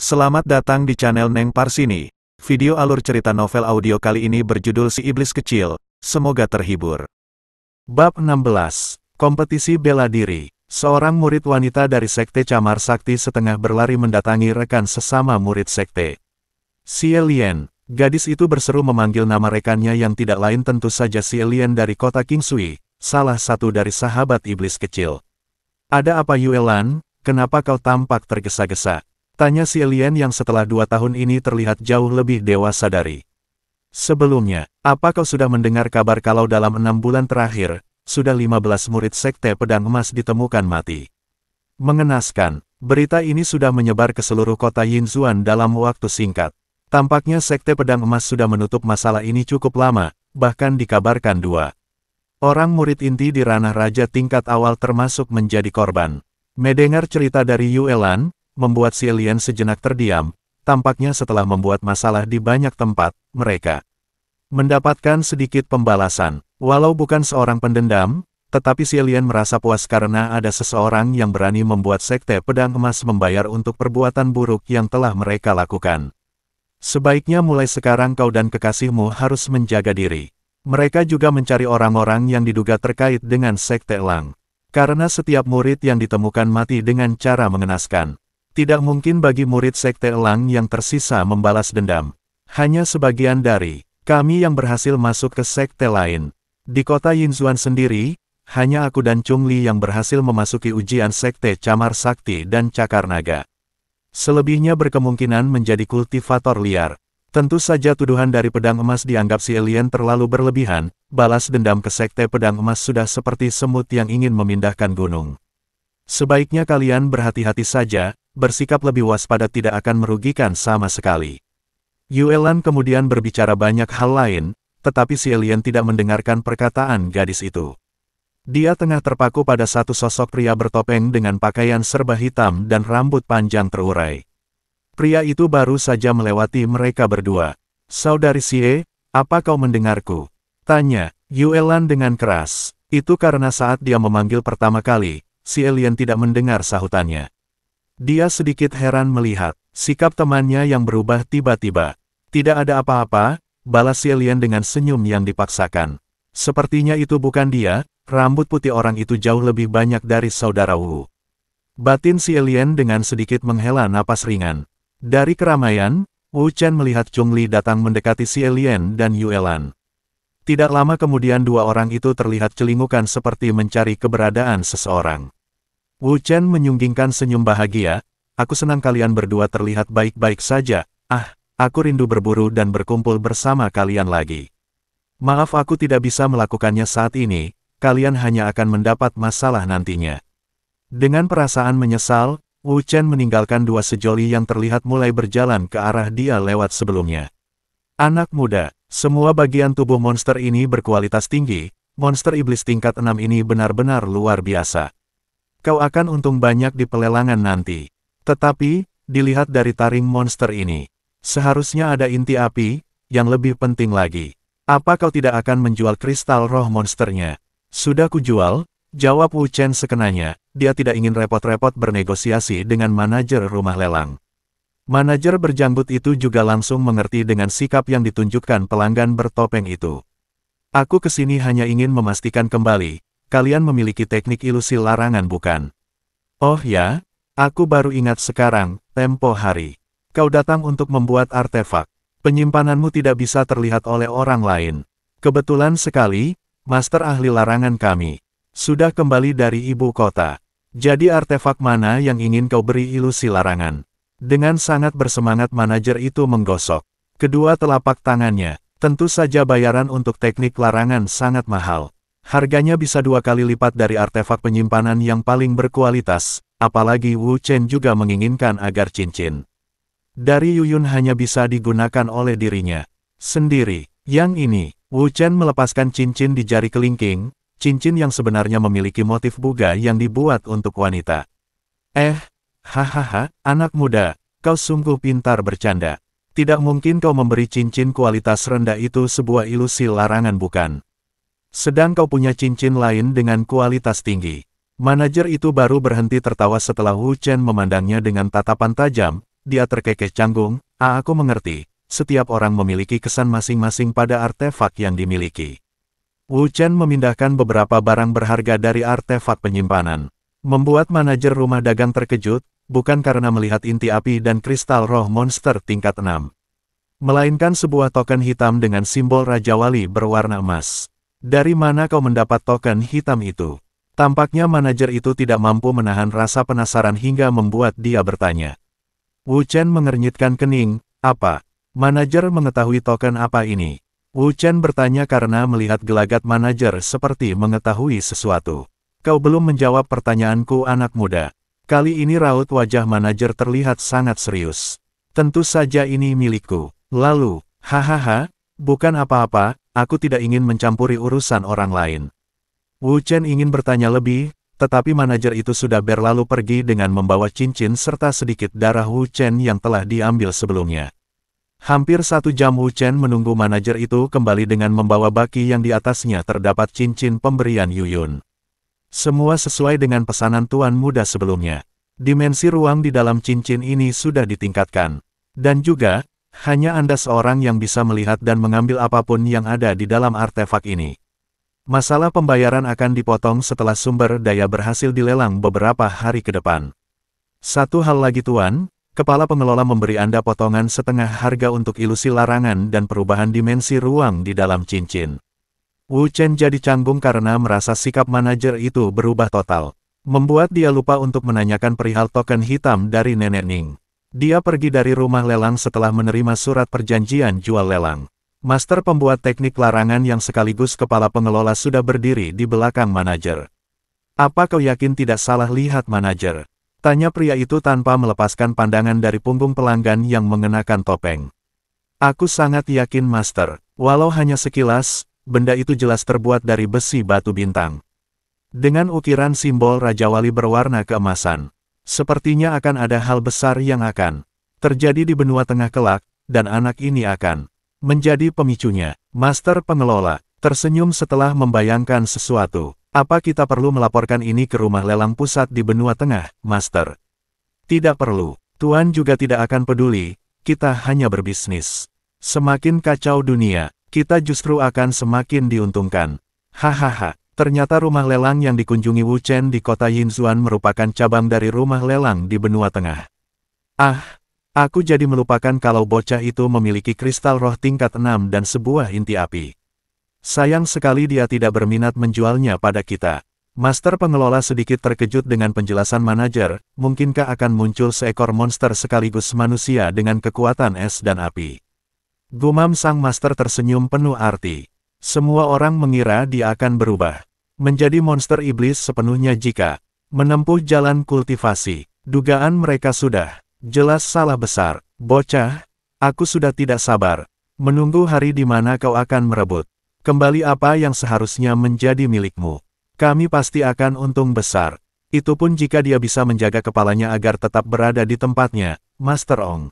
Selamat datang di channel Neng Parsini. Video alur cerita novel audio kali ini berjudul Si Iblis Kecil. Semoga terhibur. Bab 16. Kompetisi Bela Diri. Seorang murid wanita dari Sekte Camar Sakti setengah berlari mendatangi rekan sesama murid Sekte. Xie Lian. Gadis itu berseru memanggil nama rekannya yang tidak lain tentu saja Xie Lian dari kota Qingshui, salah satu dari sahabat iblis kecil. Ada apa Yue Lan? Kenapa kau tampak tergesa-gesa? Tanya Xie Lian yang setelah 2 tahun ini terlihat jauh lebih dewasa dari sebelumnya. Apa kau sudah mendengar kabar kalau dalam 6 bulan terakhir, sudah 15 murid Sekte Pedang Emas ditemukan mati? Mengenaskan, berita ini sudah menyebar ke seluruh kota Yinzuan dalam waktu singkat. Tampaknya Sekte Pedang Emas sudah menutup masalah ini cukup lama, bahkan dikabarkan 2 orang murid inti di ranah raja tingkat awal termasuk menjadi korban. Mendengar cerita dari Yue Lan, membuat Xie Lian sejenak terdiam. Tampaknya setelah membuat masalah di banyak tempat, mereka mendapatkan sedikit pembalasan. Walau bukan seorang pendendam, tetapi Xie Lian merasa puas karena ada seseorang yang berani membuat Sekte Pedang Emas membayar untuk perbuatan buruk yang telah mereka lakukan. Sebaiknya mulai sekarang kau dan kekasihmu harus menjaga diri. Mereka juga mencari orang-orang yang diduga terkait dengan Sekte Elang. Karena setiap murid yang ditemukan mati dengan cara mengenaskan. Tidak mungkin bagi murid Sekte Elang yang tersisa membalas dendam. Hanya sebagian dari kami yang berhasil masuk ke sekte lain. Di kota Yinzuan sendiri, hanya aku dan Chung Li yang berhasil memasuki ujian Sekte Camar Sakti dan Cakar Naga. Selebihnya berkemungkinan menjadi kultivator liar. Tentu saja tuduhan dari Pedang Emas dianggap Xie Lian terlalu berlebihan. Balas dendam ke Sekte Pedang Emas sudah seperti semut yang ingin memindahkan gunung. Sebaiknya kalian berhati-hati saja, bersikap lebih waspada tidak akan merugikan sama sekali. Yue Lan kemudian berbicara banyak hal lain, tetapi Xie Lian tidak mendengarkan perkataan gadis itu. Dia tengah terpaku pada satu sosok pria bertopeng dengan pakaian serba hitam dan rambut panjang terurai. Pria itu baru saja melewati mereka berdua. Saudari Xie, apa kau mendengarku? Tanya Yue Lan dengan keras. Itu karena saat dia memanggil pertama kali, Xie Lian tidak mendengar sahutannya. Dia sedikit heran melihat sikap temannya yang berubah tiba-tiba. Tidak ada apa-apa, balas Xie Lian dengan senyum yang dipaksakan. Sepertinya itu bukan dia, rambut putih orang itu jauh lebih banyak dari saudara Wu. Batin Xie Lian dengan sedikit menghela napas ringan. Dari keramaian, Wu Chen melihat Chung Li datang mendekati Xie Lian dan Yue Lan. Tidak lama kemudian 2 orang itu terlihat celingukan seperti mencari keberadaan seseorang. Wu Chen menyunggingkan senyum bahagia, aku senang kalian berdua terlihat baik-baik saja, aku rindu berburu dan berkumpul bersama kalian lagi. Maaf aku tidak bisa melakukannya saat ini, kalian hanya akan mendapat masalah nantinya. Dengan perasaan menyesal, Wu Chen meninggalkan 2 sejoli yang terlihat mulai berjalan ke arah dia lewat sebelumnya. Anak muda, semua bagian tubuh monster ini berkualitas tinggi, monster iblis tingkat 6 ini benar-benar luar biasa. Kau akan untung banyak di pelelangan nanti. Tetapi, dilihat dari taring monster ini, seharusnya ada inti api, yang lebih penting lagi. Apa kau tidak akan menjual kristal roh monsternya? Sudah kujual, jawab Wu Chen sekenanya, dia tidak ingin repot-repot bernegosiasi dengan manajer rumah lelang. Manajer berjanggut itu juga langsung mengerti dengan sikap yang ditunjukkan pelanggan bertopeng itu. Aku kesini hanya ingin memastikan kembali, kalian memiliki teknik ilusi larangan bukan? Oh ya, aku baru ingat sekarang, tempo hari. Kau datang untuk membuat artefak. Penyimpananmu tidak bisa terlihat oleh orang lain. Kebetulan sekali, master ahli larangan kami sudah kembali dari ibu kota. Jadi artefak mana yang ingin kau beri ilusi larangan? Dengan sangat bersemangat manajer itu menggosok kedua telapak tangannya. Tentu saja bayaran untuk teknik larangan sangat mahal. Harganya bisa 2 kali lipat dari artefak penyimpanan yang paling berkualitas, apalagi Wu Chen juga menginginkan agar cincin dari Yuyun hanya bisa digunakan oleh dirinya sendiri. Yang ini, Wu Chen melepaskan cincin di jari kelingking, cincin yang sebenarnya memiliki motif buga yang dibuat untuk wanita. Hahaha, anak muda, kau sungguh pintar bercanda. Tidak mungkin kau memberi cincin kualitas rendah itu sebuah ilusi larangan bukan? Sedang kau punya cincin lain dengan kualitas tinggi. Manajer itu baru berhenti tertawa setelah Wu Chen memandangnya dengan tatapan tajam, dia terkekeh canggung. Aku mengerti, setiap orang memiliki kesan masing-masing pada artefak yang dimiliki. Wu Chen memindahkan beberapa barang berharga dari artefak penyimpanan. Membuat manajer rumah dagang terkejut, bukan karena melihat inti api dan kristal roh monster tingkat 6. Melainkan sebuah token hitam dengan simbol Raja Wali berwarna emas. Dari mana kau mendapat token hitam itu? Tampaknya manajer itu tidak mampu menahan rasa penasaran hingga membuat dia bertanya. Wu Chen mengernyitkan kening. Apa? Manajer mengetahui token apa ini? Wu Chen bertanya karena melihat gelagat manajer seperti mengetahui sesuatu. Kau belum menjawab pertanyaanku, anak muda. Kali ini raut wajah manajer terlihat sangat serius. Tentu saja ini milikku. Lalu, hahaha, bukan apa-apa, aku tidak ingin mencampuri urusan orang lain. Wu Chen ingin bertanya lebih, tetapi manajer itu sudah berlalu pergi dengan membawa cincin serta sedikit darah Wu Chen yang telah diambil sebelumnya. Hampir 1 jam Wu Chen menunggu manajer itu kembali dengan membawa baki yang di atasnya terdapat cincin pemberian Yuyun. Semua sesuai dengan pesanan tuan muda sebelumnya. Dimensi ruang di dalam cincin ini sudah ditingkatkan. Dan juga, hanya Anda seorang yang bisa melihat dan mengambil apapun yang ada di dalam artefak ini. Masalah pembayaran akan dipotong setelah sumber daya berhasil dilelang beberapa hari ke depan. Satu hal lagi tuan, kepala pengelola memberi Anda potongan setengah harga untuk ilusi larangan dan perubahan dimensi ruang di dalam cincin. Wu Chen jadi canggung karena merasa sikap manajer itu berubah total. Membuat dia lupa untuk menanyakan perihal token hitam dari Nenek Ning. Dia pergi dari rumah lelang setelah menerima surat perjanjian jual lelang. Master pembuat teknik larangan yang sekaligus kepala pengelola sudah berdiri di belakang manajer. Apa kau yakin tidak salah lihat manajer? Tanya pria itu tanpa melepaskan pandangan dari punggung pelanggan yang mengenakan topeng. Aku sangat yakin Master, walau hanya sekilas, benda itu jelas terbuat dari besi batu bintang. Dengan ukiran simbol Raja Wali berwarna keemasan. Sepertinya akan ada hal besar yang akan terjadi di benua tengah kelak, dan anak ini akan menjadi pemicunya. Master pengelola tersenyum setelah membayangkan sesuatu. Apa kita perlu melaporkan ini ke rumah lelang pusat di benua tengah, Master? Tidak perlu. Tuan juga tidak akan peduli, kita hanya berbisnis. Semakin kacau dunia, kita justru akan semakin diuntungkan. Hahaha. Ternyata rumah lelang yang dikunjungi Wu Chen di kota Yinzuan merupakan cabang dari rumah lelang di benua tengah. Aku jadi melupakan kalau bocah itu memiliki kristal roh tingkat 6 dan sebuah inti api. Sayang sekali dia tidak berminat menjualnya pada kita. Master pengelola sedikit terkejut dengan penjelasan manajer, mungkinkah akan muncul seekor monster sekaligus manusia dengan kekuatan es dan api. Gumam sang master tersenyum penuh arti. Semua orang mengira dia akan berubah menjadi monster iblis sepenuhnya jika menempuh jalan kultivasi. Dugaan mereka sudah jelas salah besar. Bocah, aku sudah tidak sabar menunggu hari di mana kau akan merebut kembali apa yang seharusnya menjadi milikmu. Kami pasti akan untung besar. Itu pun jika dia bisa menjaga kepalanya agar tetap berada di tempatnya, Master Ong.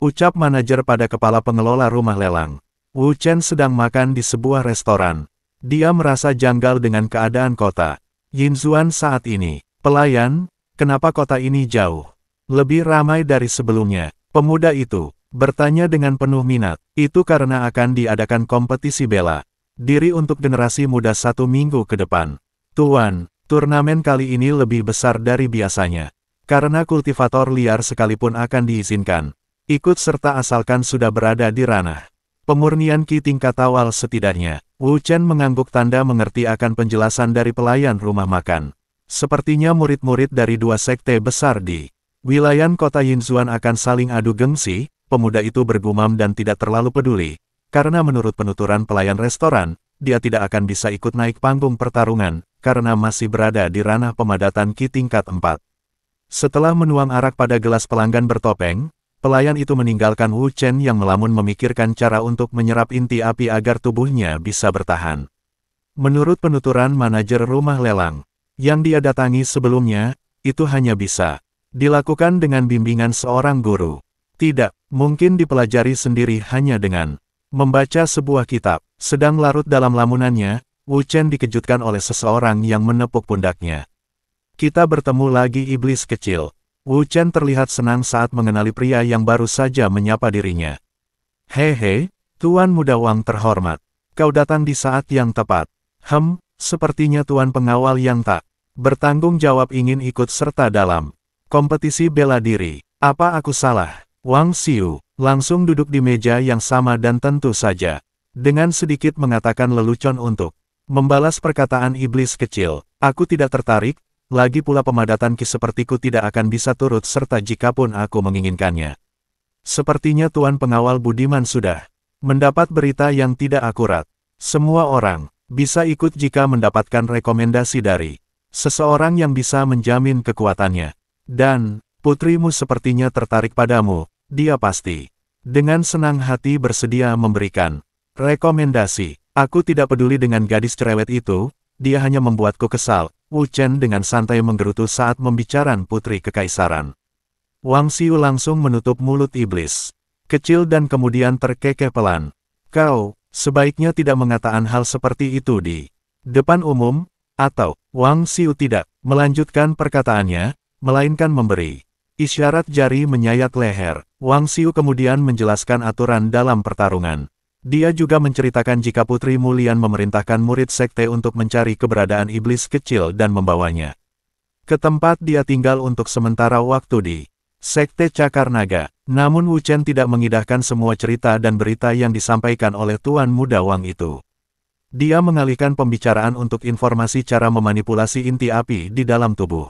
Ucap manajer pada kepala pengelola rumah lelang. Wu Chen sedang makan di sebuah restoran. Dia merasa janggal dengan keadaan kota Yinzuan saat ini. Pelayan, kenapa kota ini jauh lebih ramai dari sebelumnya? Pemuda itu bertanya dengan penuh minat. Itu karena akan diadakan kompetisi bela diri untuk generasi muda 1 minggu ke depan. Tuan, turnamen kali ini lebih besar dari biasanya. Karena kultivator liar sekalipun akan diizinkan ikut serta asalkan sudah berada di ranah pemurnian Qi tingkat awal setidaknya. Wu Chen mengangguk tanda mengerti akan penjelasan dari pelayan rumah makan. Sepertinya murid-murid dari 2 sekte besar di wilayah kota Yinzuan akan saling adu gengsi. Pemuda itu bergumam dan tidak terlalu peduli. Karena menurut penuturan pelayan restoran, dia tidak akan bisa ikut naik panggung pertarungan, karena masih berada di ranah pemadatan Qi tingkat 4. Setelah menuang arak pada gelas pelanggan bertopeng, pelayan itu meninggalkan Wu Chen yang melamun memikirkan cara untuk menyerap inti api agar tubuhnya bisa bertahan. Menurut penuturan manajer rumah lelang yang dia datangi sebelumnya, itu hanya bisa dilakukan dengan bimbingan seorang guru. Tidak mungkin dipelajari sendiri hanya dengan membaca sebuah kitab. Sedang larut dalam lamunannya, Wu Chen dikejutkan oleh seseorang yang menepuk pundaknya. Kita bertemu lagi iblis kecil. Wu Chen terlihat senang saat mengenali pria yang baru saja menyapa dirinya. Hehe, Tuan Muda Wang terhormat. Kau datang di saat yang tepat. Sepertinya Tuan Pengawal yang tak bertanggung jawab ingin ikut serta dalam kompetisi bela diri. Apa aku salah? Wang Xiu langsung duduk di meja yang sama dan tentu saja dengan sedikit mengatakan lelucon untuk membalas perkataan iblis kecil. Aku tidak tertarik, lagi pula pemadatan ki sepertiku tidak akan bisa turut serta jikapun aku menginginkannya. Sepertinya Tuan Pengawal budiman sudah mendapat berita yang tidak akurat. Semua orang bisa ikut jika mendapatkan rekomendasi dari seseorang yang bisa menjamin kekuatannya. Dan, putrimu sepertinya tertarik padamu, dia pasti dengan senang hati bersedia memberikan rekomendasi. Aku tidak peduli dengan gadis cerewet itu, dia hanya membuatku kesal. Wu Chen dengan santai menggerutu saat membicarakan putri kekaisaran. Wang Xiu langsung menutup mulut iblis kecil dan kemudian terkekeh pelan. Kau sebaiknya tidak mengatakan hal seperti itu di depan umum, atau Wang Xiu tidak melanjutkan perkataannya, melainkan memberi isyarat jari menyayat leher. Wang Xiu kemudian menjelaskan aturan dalam pertarungan. Dia juga menceritakan jika Putri Mulian memerintahkan murid sekte untuk mencari keberadaan iblis kecil dan membawanya ke tempat dia tinggal untuk sementara waktu di Sekte Cakar Naga. Namun Wu Chen tidak mengindahkan semua cerita dan berita yang disampaikan oleh Tuan Muda Wang itu. Dia mengalihkan pembicaraan untuk informasi cara memanipulasi inti api di dalam tubuh.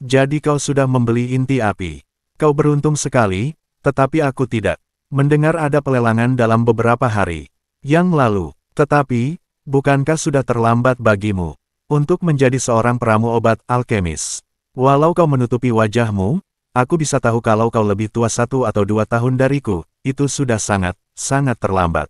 Jadi kau sudah membeli inti api. Kau beruntung sekali, tetapi aku tidak mendengar ada pelelangan dalam beberapa hari yang lalu. Tetapi, bukankah sudah terlambat bagimu untuk menjadi seorang peramu obat alkemis? Walau kau menutupi wajahmu, aku bisa tahu kalau kau lebih tua 1 atau 2 tahun dariku, itu sudah sangat terlambat.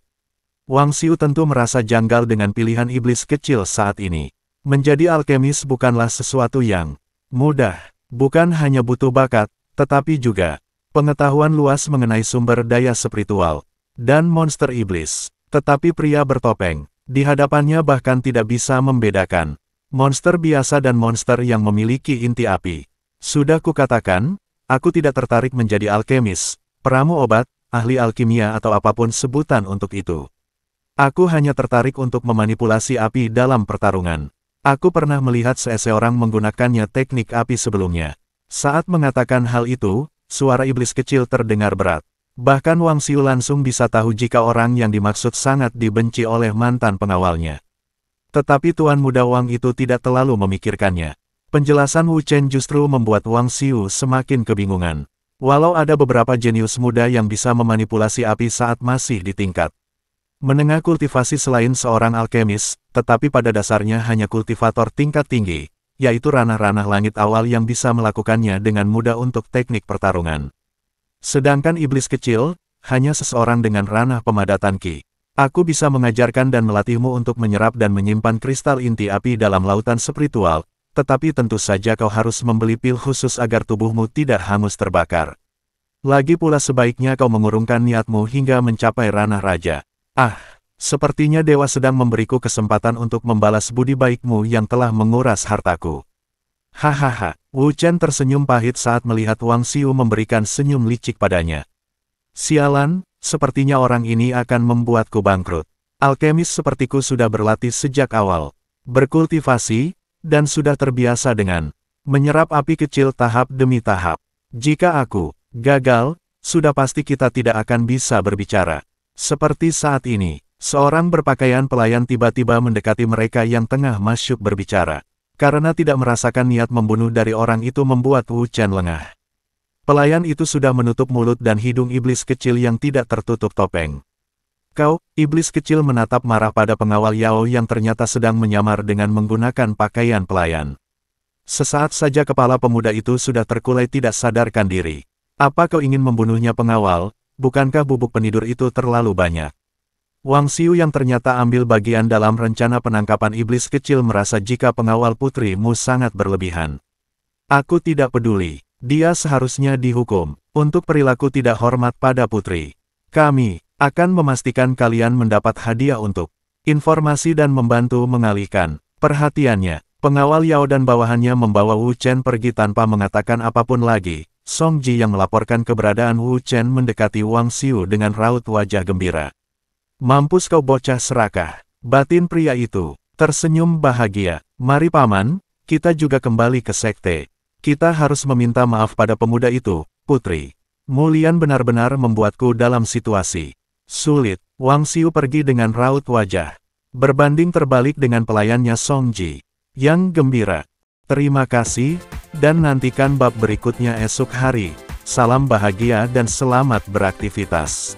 Wang Xiu tentu merasa janggal dengan pilihan iblis kecil saat ini. Menjadi alkemis bukanlah sesuatu yang mudah, bukan hanya butuh bakat, tetapi juga pengetahuan luas mengenai sumber daya spiritual dan monster iblis. Tetapi pria bertopeng di hadapannya bahkan tidak bisa membedakan monster biasa dan monster yang memiliki inti api. Sudah kukatakan, aku tidak tertarik menjadi alkemis, peramu obat, ahli alkimia atau apapun sebutan untuk itu. Aku hanya tertarik untuk memanipulasi api dalam pertarungan. Aku pernah melihat seseorang menggunakannya teknik api sebelumnya. Saat mengatakan hal itu, suara iblis kecil terdengar berat. Bahkan Wang Xiu langsung bisa tahu jika orang yang dimaksud sangat dibenci oleh mantan pengawalnya. Tetapi Tuan Muda Wang itu tidak terlalu memikirkannya. Penjelasan Wu Chen justru membuat Wang Xiu semakin kebingungan. Walau ada beberapa jenius muda yang bisa memanipulasi api saat masih di tingkat menengah kultivasi selain seorang alkemis, tetapi pada dasarnya hanya kultivator tingkat tinggi, yaitu ranah-ranah langit awal yang bisa melakukannya dengan mudah untuk teknik pertarungan. Sedangkan iblis kecil, hanya seseorang dengan ranah pemadatan ki. Aku bisa mengajarkan dan melatihmu untuk menyerap dan menyimpan kristal inti api dalam lautan spiritual, tetapi tentu saja kau harus membeli pil khusus agar tubuhmu tidak hangus terbakar. Lagi pula sebaiknya kau mengurungkan niatmu hingga mencapai ranah raja. Sepertinya dewa sedang memberiku kesempatan untuk membalas budi baikmu yang telah menguras hartaku. Hahaha, Wu Chen tersenyum pahit saat melihat Wang Xiu memberikan senyum licik padanya. Sialan, sepertinya orang ini akan membuatku bangkrut. Alkemis sepertiku sudah berlatih sejak awal, berkultivasi, dan sudah terbiasa dengan menyerap api kecil tahap demi tahap. Jika aku gagal, sudah pasti kita tidak akan bisa berbicara. Seperti saat ini, seorang berpakaian pelayan tiba-tiba mendekati mereka yang tengah masyuk berbicara. Karena tidak merasakan niat membunuh dari orang itu membuat Wu Chen lengah. Pelayan itu sudah menutup mulut dan hidung iblis kecil yang tidak tertutup topeng. Kau, iblis kecil menatap marah pada pengawal Yao yang ternyata sedang menyamar dengan menggunakan pakaian pelayan. Sesaat saja kepala pemuda itu sudah terkulai tidak sadarkan diri. Apa kau ingin membunuhnya pengawal? Bukankah bubuk penidur itu terlalu banyak? Wang Xiu yang ternyata ambil bagian dalam rencana penangkapan iblis kecil merasa jika pengawal putrimu sangat berlebihan. Aku tidak peduli, dia seharusnya dihukum untuk perilaku tidak hormat pada putri. Kami akan memastikan kalian mendapat hadiah untuk informasi dan membantu mengalihkan perhatiannya. Pengawal Yao dan bawahannya membawa Wu Chen pergi tanpa mengatakan apapun lagi. Song Ji yang melaporkan keberadaan Wu Chen mendekati Wang Xiu dengan raut wajah gembira. Mampus kau bocah serakah. Batin pria itu tersenyum bahagia. Mari paman, kita juga kembali ke sekte. Kita harus meminta maaf pada pemuda itu, putri. Mulian benar-benar membuatku dalam situasi sulit. Wang Xiu pergi dengan raut wajah berbanding terbalik dengan pelayannya Song Ji yang gembira. Terima kasih, dan nantikan bab berikutnya esok hari. Salam bahagia dan selamat beraktivitas.